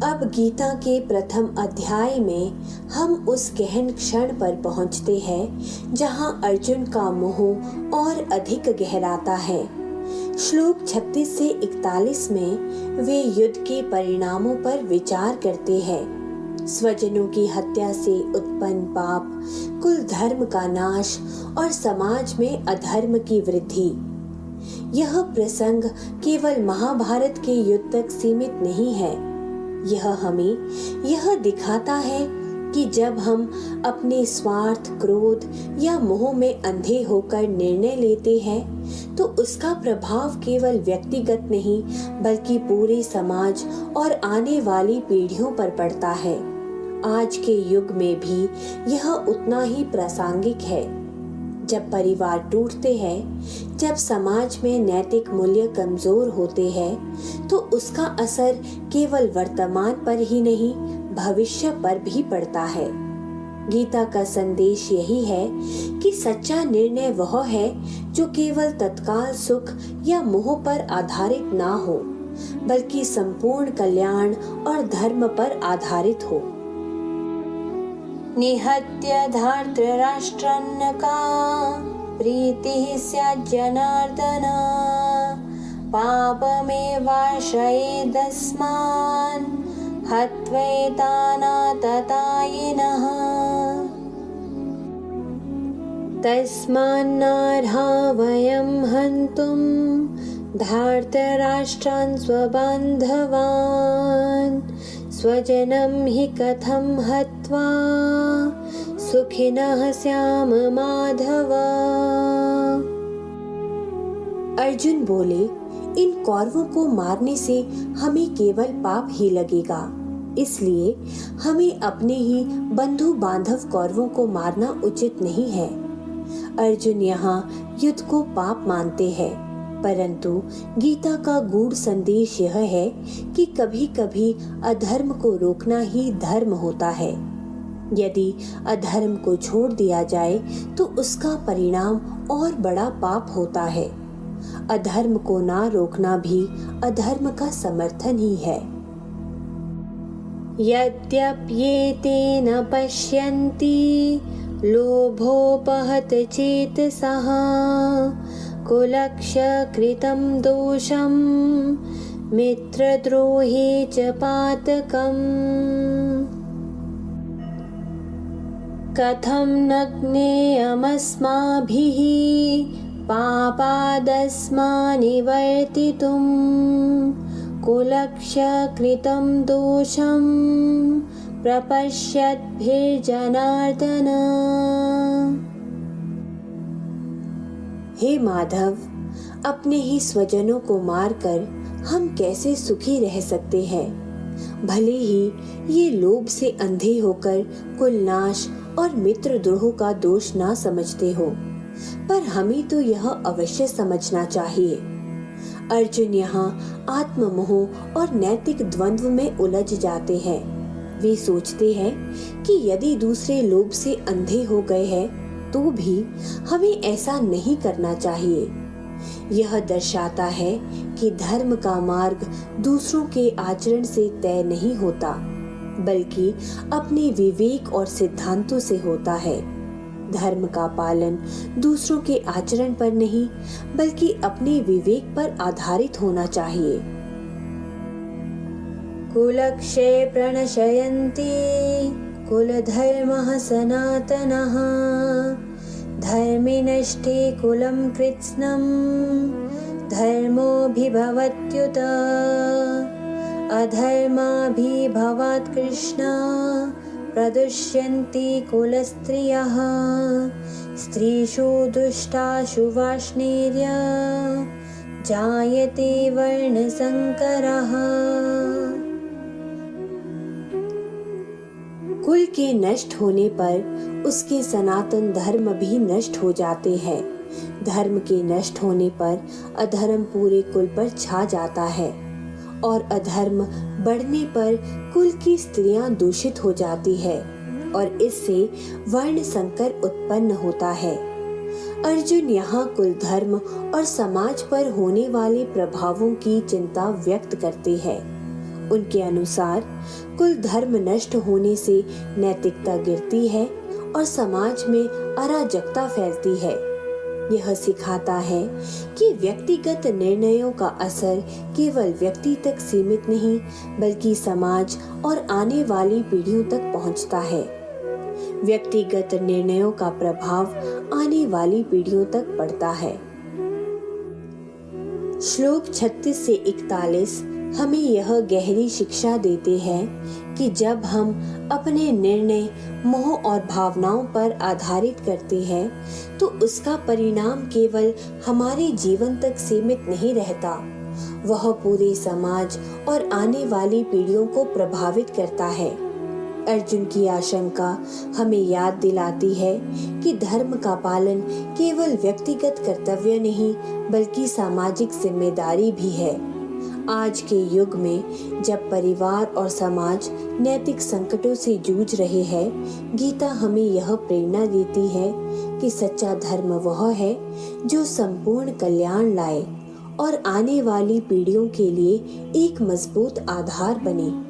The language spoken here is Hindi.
अब गीता के प्रथम अध्याय में हम उस गहन क्षण पर पहुंचते हैं जहां अर्जुन का मोह और अधिक गहराता है। श्लोक 36 से 41 में वे युद्ध के परिणामों पर विचार करते हैं। स्वजनों की हत्या से उत्पन्न पाप, कुल धर्म का नाश और समाज में अधर्म की वृद्धि। यह प्रसंग केवल महाभारत के युद्ध तक सीमित नहीं है। यह हमें यह दिखाता है कि जब हम अपने स्वार्थ, क्रोध या मोह में अंधे होकर निर्णय लेते हैं तो उसका प्रभाव केवल व्यक्तिगत नहीं बल्कि पूरे समाज और आने वाली पीढ़ियों पर पड़ता है। आज के युग में भी यह उतना ही प्रासंगिक है। जब परिवार टूटते हैं, जब समाज में नैतिक मूल्य कमजोर होते हैं, तो उसका असर केवल वर्तमान पर ही नहीं भविष्य पर भी पड़ता है। गीता का संदेश यही है कि सच्चा निर्णय वह है जो केवल तत्काल सुख या मोह पर आधारित ना हो, बल्कि संपूर्ण कल्याण और धर्म पर आधारित हो। निहत्य धार्तराष्ट्रन्न का प्रीतिः स्यात् जनार्दन, पापमेवाश्रयेदस्मान् हत्वैतानाततायिनः। तस्मान्नार्हा वयं हन्तुं धार्तराष्ट्रान् स्वबान्धवान्, स्वजनं हि कथं हत्वा सुखिनः स्याम माधव। अर्जुन बोले, इन कौरवों को मारने से हमें केवल पाप ही लगेगा, इसलिए हमें अपने ही बंधु बांधव कौरवों को मारना उचित नहीं है। अर्जुन यहाँ युद्ध को पाप मानते हैं, परंतु गीता का गूढ़ संदेश यह है कि कभी कभी अधर्म को रोकना ही धर्म होता है। यदि अधर्म को छोड़ दिया जाए तो उसका परिणाम और बड़ा पाप होता है। अधर्म को ना रोकना भी अधर्म का समर्थन ही है। यद्यप्येतेन पश्यन्ति लोभोपहत चेतसः, कुलक्षकृतं दोषं मित्रद्रोहे च पातकम्। कथं न ज्ञेयमस्माभिः पापादस्मान्निवर्तितुं, कुलक्षकृतं दोषं प्रपश्यद्भिर्जनार्दन। हे माधव, अपने ही स्वजनों को मारकर हम कैसे सुखी रह सकते हैं? भले ही ये लोभ से अंधे होकर कुलनाश और मित्रद्रोह का दोष ना समझते हो, पर हमें तो यह अवश्य समझना चाहिए। अर्जुन यहाँ आत्ममोह और नैतिक द्वंद्व में उलझ जाते हैं। वे सोचते हैं कि यदि दूसरे लोभ से अंधे हो गए हैं तो भी हमें ऐसा नहीं करना चाहिए। यह दर्शाता है कि धर्म का मार्ग दूसरों के आचरण से तय नहीं होता, बल्कि अपने विवेक और सिद्धांतों से होता है। धर्म का पालन दूसरों के आचरण पर नहीं बल्कि अपने विवेक पर आधारित होना चाहिए। कुलक्षये प्रणशयन्ति कुलधर्मः सनातनः, धर्मे नष्टे कुलं कृत्स्नं धर्मोऽभिभवत्युत, अधर्माभिभवात् कृष्ण प्रदुष्यन्ति कुलस्त्रियः, स्त्रीषु दुष्टाशु वार्ष्णेय जायते वर्णसंकरः। कुल के नष्ट होने पर उसके सनातन धर्म भी नष्ट हो जाते हैं। धर्म के नष्ट होने पर अधर्म पूरे कुल पर छा जाता है और अधर्म बढ़ने पर कुल की स्त्रियां दूषित हो जाती है और इससे वर्ण संकर उत्पन्न होता है। अर्जुन यहाँ कुल धर्म और समाज पर होने वाले प्रभावों की चिंता व्यक्त करते हैं उनके अनुसार कुल धर्म नष्ट होने से नैतिकता गिरती है और समाज में अराजकता फैलती है। यह सिखाता है कि व्यक्तिगत निर्णयों का असर केवल व्यक्ति तक सीमित नहीं, बल्कि समाज और आने वाली पीढ़ियों तक पहुंचता है। व्यक्तिगत निर्णयों का प्रभाव आने वाली पीढ़ियों तक पड़ता है। श्लोक 36 से 41 हमें यह गहरी शिक्षा देते हैं कि जब हम अपने निर्णय मोह और भावनाओं पर आधारित करते हैं, तो उसका परिणाम केवल हमारे जीवन तक सीमित नहीं रहता, वह पूरे समाज और आने वाली पीढ़ियों को प्रभावित करता है। अर्जुन की आशंका हमें याद दिलाती है कि धर्म का पालन केवल व्यक्तिगत कर्तव्य नहीं, बल्कि सामाजिक जिम्मेदारी भी है। आज के युग में जब परिवार और समाज नैतिक संकटों से जूझ रहे हैं, गीता हमें यह प्रेरणा देती है कि सच्चा धर्म वह है जो संपूर्ण कल्याण लाए और आने वाली पीढ़ियों के लिए एक मजबूत आधार बने।